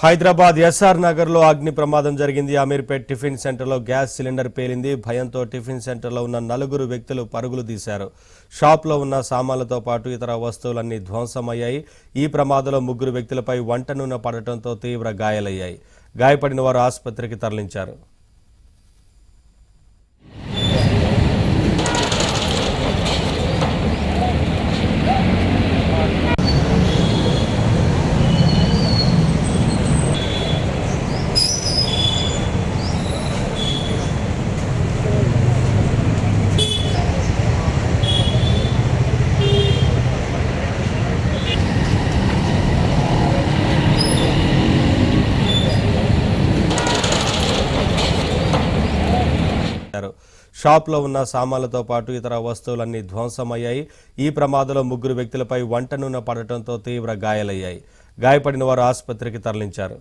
Hyderabad SR Nagar లో అగ్ని ప్రమాదం జరిగింది. అమీర్పేట్ టిఫిన్ సెంటర్ లో గ్యాస్ సిలిండర్ పేలింది. భయంతో టిఫిన్ సెంటర్ లో ఉన్న 4 వ్యక్తులు పరుగులు తీశారు. షాప్ లో ఉన్న సామాన్లతో పాటు ఇతర వస్తువులన్నీ ధ్వంసమయ్యాయి. ఈ ప్రమాదంలో 3 వ్యక్తులపై వంట నూనె పడటంతో తీవ్ర గాయాలయ్యాయి. గాయపడిన వారు ఆసుపత్రికి తరలించారు. షాప్ లో ఉన్న సామాన్లతో పాటు ఇతర వస్తువులన్నీ ధ్వంసమయ్యాయి. ఈ ప్రమాదంలో 3 వ్యక్తులపై వంట నూనె పడటంతో తీవ్ర గాయాలయ్యాయి. గాయపడిన వారు ఆసుపత్రికి తరలించారు.